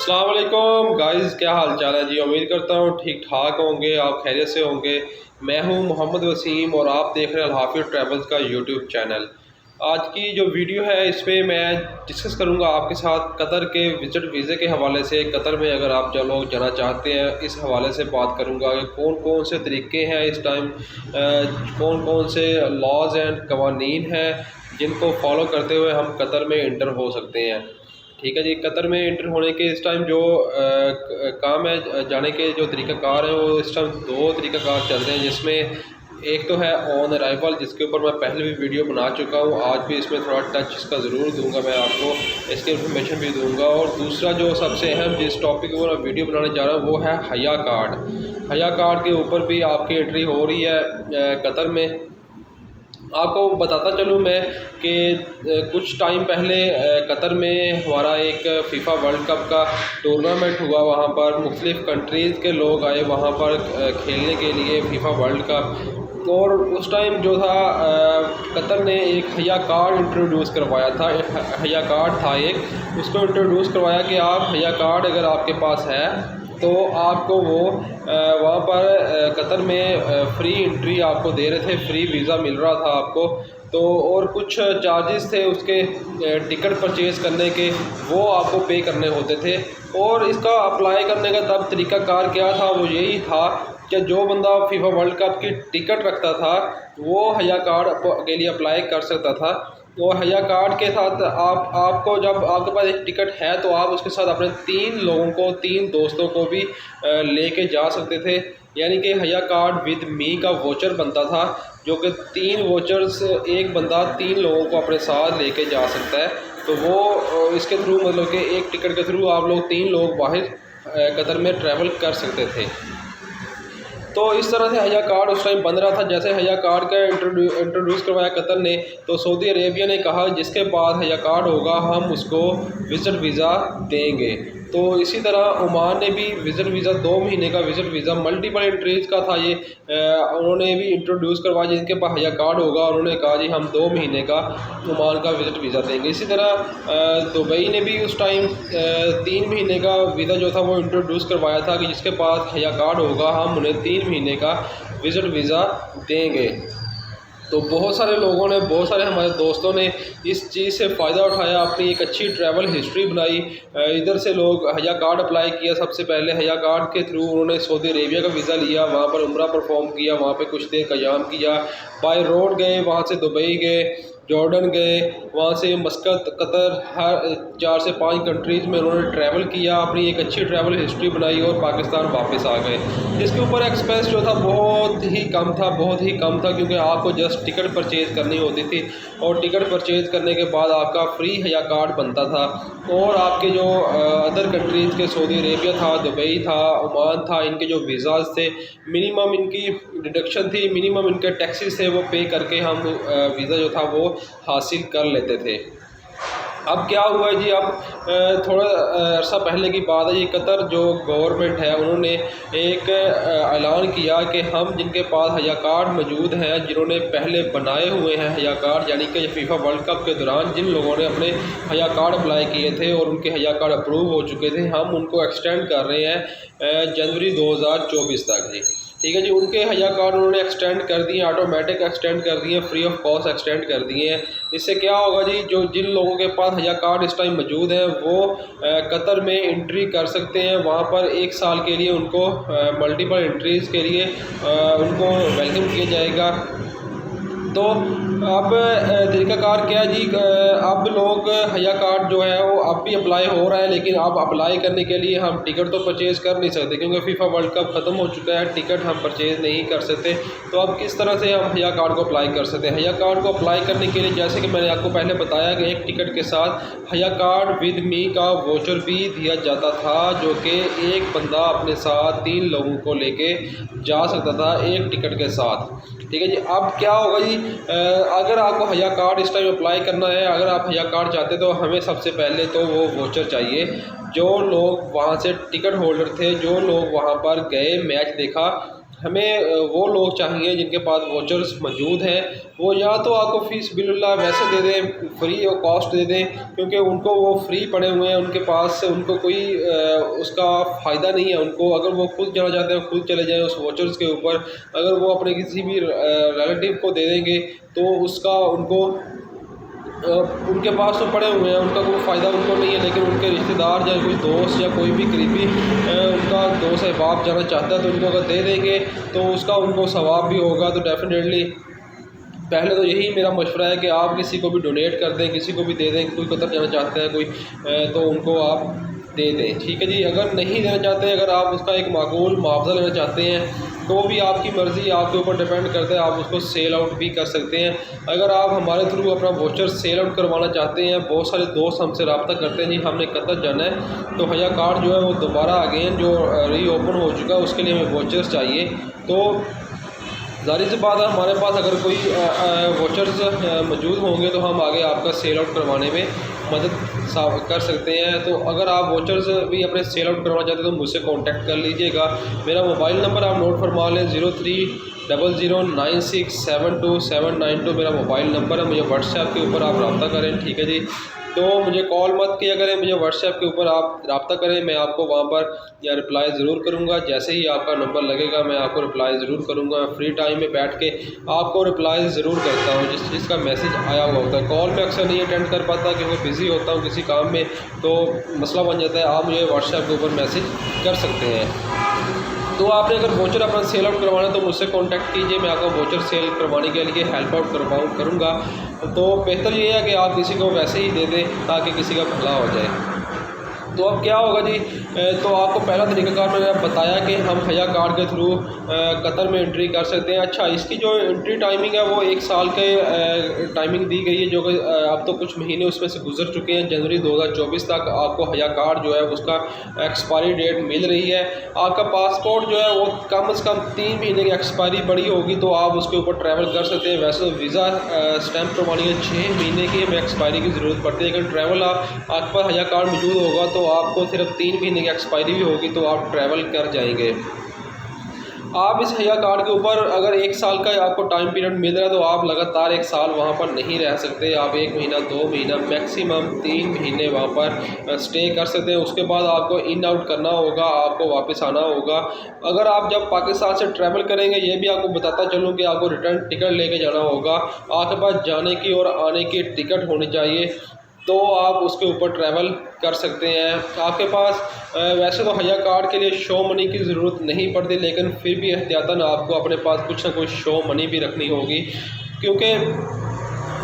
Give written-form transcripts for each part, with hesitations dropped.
अस्सलाम वालेकुम गाइस, क्या हाल चाल है जी। उम्मीद करता हूँ ठीक ठाक होंगे, आप खैरियत से होंगे। मैं हूँ मोहम्मद वसीम और आप देख रहे हैं अल-हाफिज़ ट्रैवल्स का यूट्यूब चैनल। आज की जो वीडियो है इसमें मैं डिस्कस करूँगा आपके साथ कतर के विज़िट वीज़े के हवाले से। कतर में अगर आप जो लोग जाना चाहते हैं इस हवाले से बात करूँगा कि कौन कौन से तरीके हैं इस टाइम, कौन कौन से लॉज एंड कवानीन हैं जिनको फॉलो करते हुए हम कतर में इंटर हो सकते हैं। ठीक है जी। कतर में इंटर होने के इस टाइम जो काम है, जाने के जो तरीक़ाकार हैं वो इस टाइम दो तरीक़ाकार चल रहे हैं, जिसमें एक तो है ऑन अराइवल, जिसके ऊपर मैं पहले भी वीडियो बना चुका हूँ। आज भी इसमें थोड़ा टच इसका ज़रूर दूंगा, मैं आपको इसकी इन्फॉर्मेशन भी दूंगा। और दूसरा जो सबसे अहम जिस टॉपिक पर मैं वीडियो बनाने जा रहा हूँ वो है हया कार्ड। हया कार्ड के ऊपर भी आपकी एंट्री हो रही है कतर में। आपको बताता चलूँ मैं कि कुछ टाइम पहले कतर में हमारा एक फीफा वर्ल्ड कप का टूर्नामेंट हुआ। वहाँ पर मुख्तलिफ़ कंट्रीज़ के लोग आए वहाँ पर खेलने के लिए फीफा वर्ल्ड कप। और उस टाइम जो था कतर ने एक हया कार्ड इंट्रोड्यूस करवाया था। हया कार्ड था एक, उसको इंट्रोड्यूस करवाया कि आप हया कार्ड अगर आपके पास है तो आपको वो वहाँ पर कतर में फ्री एंट्री आपको दे रहे थे, फ्री वीज़ा मिल रहा था आपको। तो और कुछ चार्जेस थे उसके टिकट परचेज़ करने के, वो आपको पे करने होते थे। और इसका अप्लाई करने का तब तरीक़ाकार क्या था, वो यही था कि जो बंदा फीफा वर्ल्ड कप की टिकट रखता था वो हया कार्ड के लिए अप्लाई कर सकता था। तो हया कार्ड के साथ आपको जब आपके पास एक टिकट है तो आप उसके साथ अपने 3 लोगों को, 3 दोस्तों को भी लेके जा सकते थे। यानी कि हया कार्ड विद मी का वोचर बनता था, जो कि 3 वोचर्स, एक बंदा 3 लोगों को अपने साथ लेके जा सकता है। तो वो इसके थ्रू, मतलब कि एक टिकट के थ्रू आप लोग 3 लोग बाहर कतर में ट्रैवल कर सकते थे। तो इस तरह से हया कार्ड उस टाइम बन रहा था। जैसे हया कार्ड का इंट्रोड्यूस करवाया कतर ने, तो सऊदी अरेबिया ने कहा जिसके पास हया कार्ड होगा हम उसको विज़िट वीज़ा देंगे। तो इसी तरह ओमान ने भी विज़िट वीज़ा, 2 महीने का विज़िट वीज़ा, मल्टीपल एंट्रीज़ का था ये, उन्होंने भी इंट्रोड्यूस करवाया। जिनके पास हया कार्ड होगा उन्होंने कहा जी हम 2 महीने का ओमान का विज़िट वीज़ा देंगे। इसी तरह दुबई ने भी उस टाइम 3 महीने का वीज़ा जो था वो इंट्रोड्यूस करवाया था कि जिसके पास हया कार्ड होगा हम उन्हें 3 महीने का विज़िट वीज़ा देंगे। तो बहुत सारे लोगों ने, बहुत सारे हमारे दोस्तों ने इस चीज़ से फ़ायदा उठाया, अपनी एक अच्छी ट्रैवल हिस्ट्री बनाई। इधर से लोग हया कार्ड अप्लाई किया। सबसे पहले हया कार्ड के थ्रू उन्होंने सऊदी अरेबिया का वीज़ा लिया, वहाँ पर उम्रा परफॉर्म किया, वहाँ पे कुछ देर क़याम किया, बाय रोड गए, वहाँ से दुबई गए, जॉर्डन गए, वहाँ से मस्कत, कतर, हर 4 से 5 कंट्रीज़ में उन्होंने ट्रैवल किया, अपनी एक अच्छी ट्रैवल हिस्ट्री बनाई और पाकिस्तान वापस आ गए। जिसके ऊपर एक्सपेंस जो था बहुत ही कम था, बहुत ही कम था, क्योंकि आपको जस्ट टिकट परचेज़ करनी होती थी और टिकट परचेज़ करने के बाद आपका फ्री हया कार्ड बनता था। और आपके जो अदर कंट्रीज़ के, सऊदी अरेबिया था, दुबई था, ओमान था, इनके जो वीज़ाज़ थे मिनिमम इनकी डिडक्शन थी, मिनिमम इनके टैक्सेस थे, वो पे करके हम वीज़ा जो था वो हासिल कर लेते थे। अब क्या हुआ जी, अब थोड़ा अर्सा पहले की बात है। ये कतर जो गवर्नमेंट है उन्होंने एक ऐलान किया कि हम जिनके पास हया कार्ड मौजूद हैं, जिन्होंने पहले बनाए हुए हैं हया कार्ड, यानी कि फीफा वर्ल्ड कप के दौरान जिन लोगों ने अपने हया कार्ड अप्लाई किए थे और उनके हया कार्ड अप्रूव हो चुके थे, हम उनको एक्सटेंड कर रहे हैं जनवरी 2024 तक जी। ठीक है जी। उनके हया कार्ड उन्होंने एक्सटेंड कर दिए, ऑटोमेटिक एक्सटेंड कर दिए, फ्री ऑफ कॉस्ट एक्सटेंड कर दिए हैं। इससे क्या होगा जी, जो जिन लोगों के पास हया कार्ड इस टाइम मौजूद है वो कतर में एंट्री कर सकते हैं। वहाँ पर 1 साल के लिए उनको मल्टीपल एंट्रीज़ के लिए उनको वेलकम किया जाएगा। तो अब तरीक़ाकार क्या जी, अब लोग हया कार्ड जो है वो अब भी अप्लाई हो रहा है, लेकिन अब अप्लाई करने के लिए हम टिकट तो परचेज़ कर नहीं सकते, क्योंकि फीफा वर्ल्ड कप ख़त्म हो चुका है, टिकट हम परचेज़ नहीं कर सकते। तो अब किस तरह से हम हया कार्ड को अप्लाई कर सकते हैं? हया कार्ड को अप्लाई करने के लिए, जैसे कि मैंने आपको पहले बताया कि एक टिकट के साथ हया कार्ड विद मी का वोचर भी दिया जाता था, जो कि एक बंदा अपने साथ 3 लोगों को लेके जा सकता था एक टिकट के साथ। ठीक है जी। अब क्या होगा जी, अगर आपको हया कार्ड इस टाइम अप्लाई करना है, अगर आप हया कार्ड चाहते तो हमें सबसे पहले तो वो वोचर चाहिए। जो लोग वहाँ से टिकट होल्डर थे, जो लोग वहाँ पर गए, मैच देखा, हमें वो लोग चाहिए जिनके पास वोचर्स मौजूद हैं, वो या तो आपको फ़ीस बिल्कुल वैसे दे दें, फ्री और कॉस्ट दे दें, क्योंकि उनको वो फ्री पड़े हुए हैं, उनके पास उनको कोई उसका फ़ायदा नहीं है। उनको अगर वो खुद जाना चाहते हैं खुद चले जाएँ उस वोचर्स के ऊपर। अगर वो अपने किसी भी रिलेटिव को दे देंगे तो उसका उनको उनके पास तो पड़े हुए हैं, उनका कोई फ़ायदा उनको नहीं है, लेकिन उनके रिश्तेदार या कोई दोस्त या कोई भी करीबी उनका दोस्त अहबाब जाना चाहता है तो उनको अगर दे देंगे तो उसका उनको सवाब भी होगा। तो डेफ़िनेटली पहले तो यही मेरा मशवरा है कि आप किसी को भी डोनेट कर दें, किसी को भी दे दें। कोई कतर जाना चाहता है कोई तो उनको आप दे दें, ठीक है जी। अगर नहीं देना चाहते, अगर आप उसका एक माकूल मुआवजा लेना चाहते हैं तो भी आपकी मर्ज़ी, आपके ऊपर डिपेंड करता है, आप उसको सेल आउट भी कर सकते हैं। अगर आप हमारे थ्रू अपना वोचर सेल आउट करवाना चाहते हैं, बहुत सारे दोस्त हमसे रब्ता करते हैं जी हमने कतर जाना है तो हया कार्ड जो है वो दोबारा अगेन जो रीओपन हो चुका है उसके लिए हमें वोचर्स चाहिए। तो ज़ाहिर सी बात है हमारे पास अगर कोई वोचर्स मौजूद होंगे तो हम आगे आपका सेल आउट करवाने में मदद कर सकते हैं। तो अगर आप वोचर्स भी अपने सेल आउट करवाना चाहते हैं तो मुझसे कांटेक्ट कर लीजिएगा। मेरा मोबाइल नंबर आप नोट फरमा लें, 0300967272 मेरा मोबाइल नंबर है। मुझे व्हाट्सएप के ऊपर आप रब्ता करें, ठीक है जी। तो मुझे कॉल मत किया करें, मुझे व्हाट्सएप के ऊपर आप रब्ता करें, मैं आपको वहाँ पर या रिप्लाई ज़रूर करूँगा। जैसे ही आपका नंबर लगेगा मैं आपको रिप्लाई ज़रूर करूँगा। फ्री टाइम में बैठ के आपको रिप्लाई ज़रूर करता हूँ जिस चीज़ का मैसेज आया हुआ होता है। कॉल में अक्सर नहीं अटेंड कर पाता क्योंकि बिज़ी होता हूँ किसी काम में, तो मसला बन जाता है। आप मुझे व्हाट्सएप के ऊपर मैसेज कर सकते हैं। तो आपने अगर वोचर अपना सेल आउट करवाना है तो मुझसे कांटेक्ट कीजिए, मैं आपको वोचर सेल करवाने के लिए हेल्प आउट करूँगा। तो बेहतर ये है कि आप किसी को वैसे ही दे दें ताकि किसी का भला हो जाए। तो अब क्या होगा जी, तो आपको पहला तरीक़ाकार मैंने बताया कि हम हया कार्ड के थ्रू कतर में एंट्री कर सकते हैं। अच्छा, इसकी जो एंट्री टाइमिंग है वो 1 साल के टाइमिंग दी गई है, जो कि अब तो कुछ महीने उसमें से गुजर चुके हैं। जनवरी 2024 तक आपको हया कार्ड जो है उसका एक्सपायरी डेट मिल रही है। आपका पासपोर्ट जो है वो कम से कम 3 महीने की एक्सपायरी बड़ी होगी तो आप उसके ऊपर ट्रैवल कर सकते हैं। वैसे तो वीज़ा स्टैंप करवानी है 6 महीने की हमें एक्सपायरी की ज़रूरत पड़ती है, लेकिन ट्रैवल आपके पास हया कार्ड मौजूद होगा तो आपको सिर्फ 3 महीने की एक्सपायरी भी होगी तो आप ट्रैवल कर जाएंगे। आप इस हया कार्ड के ऊपर अगर 1 साल का आपको टाइम पीरियड मिल रहा है तो आप लगातार 1 साल वहाँ पर नहीं रह सकते। आप 1 महीना 2 महीना मैक्सिमम 3 महीने वहाँ पर स्टे कर सकते हैं। उसके बाद आपको इन आउट करना होगा, आपको वापस आना होगा। अगर आप जब पाकिस्तान से ट्रैवल करेंगे, ये भी आपको बताता चलूँ कि आपको रिटर्न टिकट लेके जाना होगा। आपके पास जाने की और आने की टिकट होनी चाहिए तो आप उसके ऊपर ट्रैवल कर सकते हैं। आपके पास वैसे तो हया कार्ड के लिए शो मनी की ज़रूरत नहीं पड़ती, लेकिन फिर भी एहतियातन आपको अपने पास कुछ ना कुछ शो मनी भी रखनी होगी, क्योंकि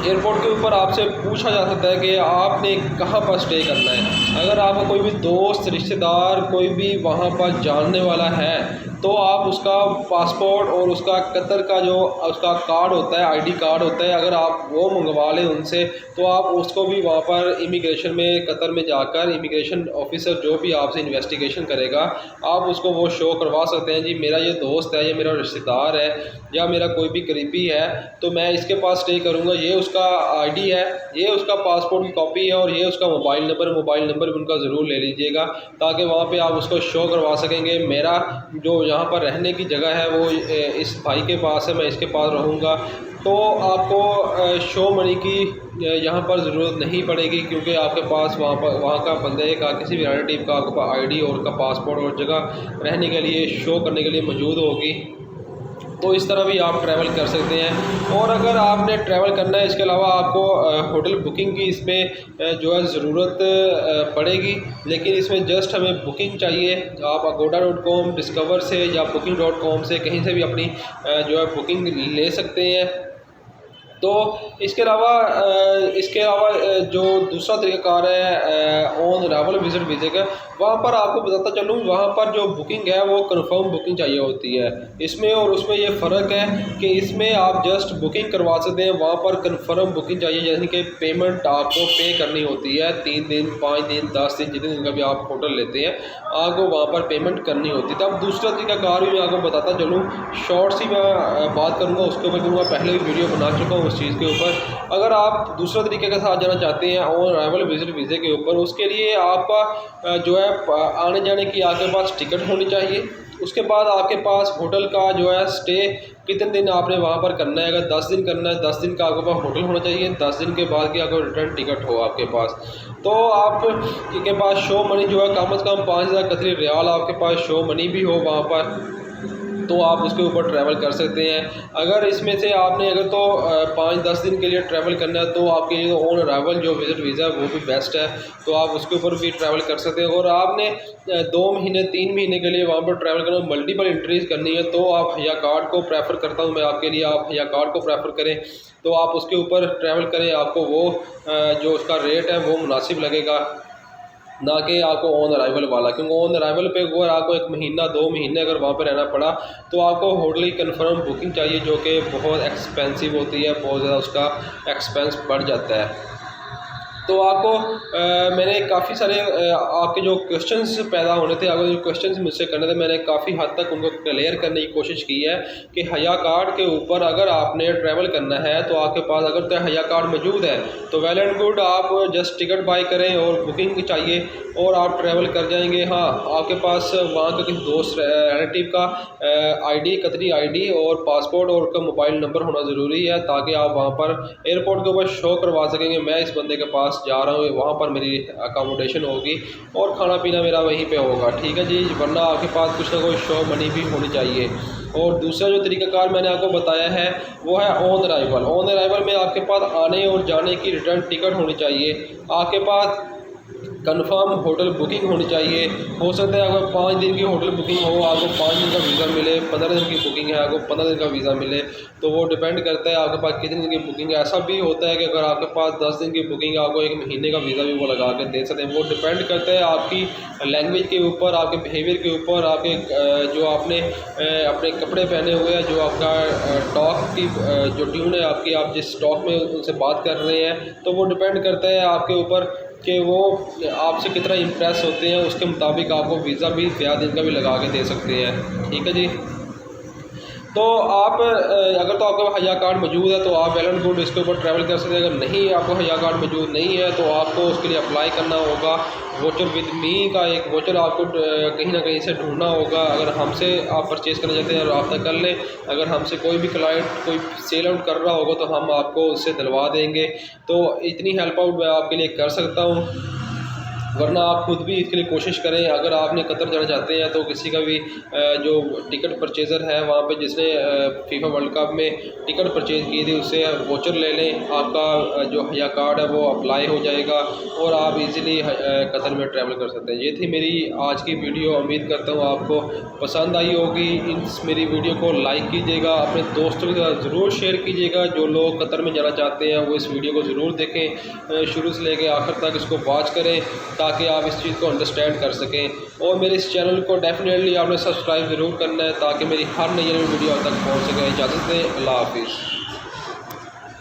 एयरपोर्ट के ऊपर आपसे पूछा जा सकता है कि आपने कहाँ पर स्टे करना है। अगर आपका कोई भी दोस्त रिश्तेदार कोई भी वहाँ पर जानने वाला है तो आप उसका पासपोर्ट और उसका कतर का जो उसका कार्ड होता है, आईडी कार्ड होता है, अगर आप वो मंगवा लें उनसे तो आप उसको भी वहाँ पर इमिग्रेशन में कतर में जाकर इमिग्रेशन ऑफिसर जो भी आपसे इन्वेस्टिगेशन करेगा आप उसको वो शो करवा सकते हैं जी मेरा ये दोस्त है, ये मेरा रिश्तेदार है या मेरा कोई भी करीबी है तो मैं इसके पास स्टे करूँगा। ये उसका आईडी है, ये उसका पासपोर्ट की कॉपी है और ये उसका मोबाइल नंबर भी उनका ज़रूर ले लीजिएगा ताकि वहाँ पे आप उसको शो करवा सकेंगे मेरा जो यहाँ पर रहने की जगह है वो इस भाई के पास है, मैं इसके पास रहूँगा। तो आपको शो मनी की यहाँ पर ज़रूरत नहीं पड़ेगी क्योंकि आपके पास वहाँ का बंदे का किसी भी रिलेटिव का आपके पास आईडी और का पासपोर्ट और जगह रहने के लिए शो करने के लिए मौजूद होगी। तो इस तरह भी आप ट्रैवल कर सकते हैं। और अगर आपने ट्रैवल करना है इसके अलावा आपको होटल बुकिंग की इसमें जो है ज़रूरत पड़ेगी, लेकिन इसमें जस्ट हमें बुकिंग चाहिए। आप agoda.com डिस्कवर से या booking.com से कहीं से भी अपनी जो है बुकिंग ले सकते हैं। तो इसके अलावा जो दूसरा तरीक़ाकार है ऑन अराइवल विज़िट वीज़े का, वहाँ पर आपको बताता चलूँ वहाँ पर जो बुकिंग है वो कंफर्म बुकिंग चाहिए होती है। इसमें और उसमें ये फ़र्क है कि इसमें आप जस्ट बुकिंग करवा सकते हैं, वहाँ पर कंफर्म बुकिंग चाहिए जैसे कि पेमेंट आपको पे करनी होती है 3 दिन 5 दिन 10 दिन जितने दिन का भी आप होटल लेते हैं आपको वहाँ पर पेमेंट करनी होती है। तब दूसरा तरीक़ाकार भी मैं आपको बताता चलूँ, शॉर्ट सी मैं बात करूँगा उसके ऊपर क्योंकि मैं पहले भी वीडियो बना चुका हूँ उस चीज़ के ऊपर। अगर आप दूसरा तरीके के साथ जाना चाहते हैं ऑन अराइवल विज़िट वीज़े के ऊपर, उसके लिए आपका जो है आने जाने की आपके पास टिकट होनी चाहिए उसके बाद आपके पास होटल का जो है स्टे कितने दिन आपने वहाँ पर करना है। अगर 10 दिन करना है, 10 दिन का आपके पास होटल होना चाहिए, 10 दिन के बाद की आपको रिटर्न टिकट हो आपके पास। तो आप के पास शो मनी जो है कम से कम 5000 कतरी रियाल आपके पास शो मनी भी हो वहाँ पर, तो आप उसके ऊपर ट्रैवल कर सकते हैं। अगर इसमें से आपने अगर तो 5-10 दिन के लिए ट्रैवल करना है तो आपके लिए ऑन अराइवल जो विज़िट वीज़ा है वो भी बेस्ट है, तो आप उसके ऊपर भी ट्रैवल कर सकते हैं। और आपने 2 महीने 3 महीने के लिए वहाँ पर ट्रैवल करना, मल्टीपल एंट्रीज़ करनी है, तो आप हया कार्ड को प्रेफर करता हूँ मैं आपके लिए, आप हया कार्ड को प्रेफर करें तो आप उसके ऊपर ट्रैवल करें। आपको वो जो उसका रेट है वो मुनासिब लगेगा, ना कि आपको ऑन अराइवल वाला, क्योंकि ऑन अराइवल पे अगर आपको 1 महीना 2 महीने अगर वहाँ पर रहना पड़ा तो आपको होटल की कन्फर्म बुकिंग चाहिए, जो कि बहुत एक्सपेंसिव होती है, बहुत ज़्यादा उसका एक्सपेंस बढ़ जाता है। तो आपको मैंने काफ़ी सारे आपके जो क्वेश्चंस पैदा होने थे, अगर जो क्वेश्चंस मुझसे करने थे, मैंने काफ़ी हद तक उनको क्लियर करने की कोशिश की है कि हया कार्ड के ऊपर अगर आपने ट्रैवल करना है तो आपके पास अगर तो हया कार्ड मौजूद है तो वेल एंड गुड, आप जस्ट टिकट बाई करें और बुकिंग चाहिए और आप ट्रैवल कर जाएंगे। हाँ, आपके पास वहाँ के किसी दोस्त रिलेटिव का आईडी, कतरी आईडी और पासपोर्ट और उसका मोबाइल नंबर होना ज़रूरी है, ताकि आप वहाँ पर एयरपोर्ट के ऊपर शो करवा सकेंगे मैं इस बंदे के पास जा रहा हूँ, वहाँ पर मेरी अकोमोडेशन होगी और खाना पीना मेरा वहीं पे होगा, ठीक है जी। वरना आपके पास कुछ ना कोई शो मनी भी होनी चाहिए। और दूसरा जो तरीक़ाकार मैंने आपको बताया है वो है ऑन अराइवल। ऑन अराइवल में आपके पास आने और जाने की रिटर्न टिकट होनी चाहिए, आपके पास कंफर्म होटल बुकिंग होनी चाहिए। हो सकता है अगर 5 दिन की होटल बुकिंग हो, आपको 5 दिन का वीज़ा मिले, 15 दिन की बुकिंग है आपको 15 दिन का वीज़ा मिले, तो वो डिपेंड करता है आपके पास कितने दिन की बुकिंग है। ऐसा भी होता है कि अगर आपके पास 10 दिन की बुकिंग है, आपको 1 महीने का वीज़ा भी वो लगा के दे सकते हैं। वो डिपेंड करता है आपकी लैंग्वेज के ऊपर, आपके बिहेवियर के ऊपर, आपके जो आपने अपने कपड़े पहने हुए हैं, जो आपका टॉक की जो ट्यून है आपकी, आप जिस टॉक में उनसे बात कर रहे हैं, तो वो डिपेंड करता है आपके ऊपर कि वो आपसे कितना इम्प्रेस होते हैं। उसके मुताबिक आपको वीज़ा भी 50 दिन का भी लगा के दे सकते हैं, ठीक है जी। तो आप अगर तो आपका हया कार्ड मौजूद है तो आप वेल एंड गुड इसके ऊपर ट्रैवल कर सकते हैं। अगर नहीं, आपको हया कार्ड मौजूद नहीं है तो आपको उसके लिए अप्लाई करना होगा। वोचर विद मी का एक वोचर आपको कहीं ना कहीं से ढूंढना होगा। अगर हमसे आप परचेज़ करना चाहते हैं रब्ता कर लें, अगर हमसे कोई भी क्लाइंट कोई सेल आउट कर रहा होगा तो हम आपको उससे दिलवा देंगे। तो इतनी हेल्प आउट मैं आपके लिए कर सकता हूँ, वरना आप खुद भी इसके लिए कोशिश करें। अगर आपने कतर जाना चाहते हैं तो किसी का भी जो टिकट परचेज़र है वहाँ पे, जिसने फीफा वर्ल्ड कप में टिकट परचेज़ की थी, उससे वोचर ले लें, आपका जो हया कार्ड है वो अप्लाई हो जाएगा और आप इजीली कतर में ट्रैवल कर सकते हैं। ये थी मेरी आज की वीडियो, उम्मीद करता हूँ आपको पसंद आई होगी। इस मेरी वीडियो को लाइक कीजिएगा, अपने दोस्तों के साथ ज़रूर शेयर कीजिएगा। जो लोग कतर में जाना चाहते हैं वो इस वीडियो को ज़रूर देखें, शुरू से लेकर आखिर तक इसको वॉच करें, ताकि आप इस चीज़ को अंडरस्टैंड कर सकें। और मेरे इस चैनल को डेफिनेटली आपने सब्सक्राइब ज़रूर करना है, ताकि मेरी हर नई वीडियो तक पहुंच सके। इजाज़त दें, अल्लाह हाफिज़।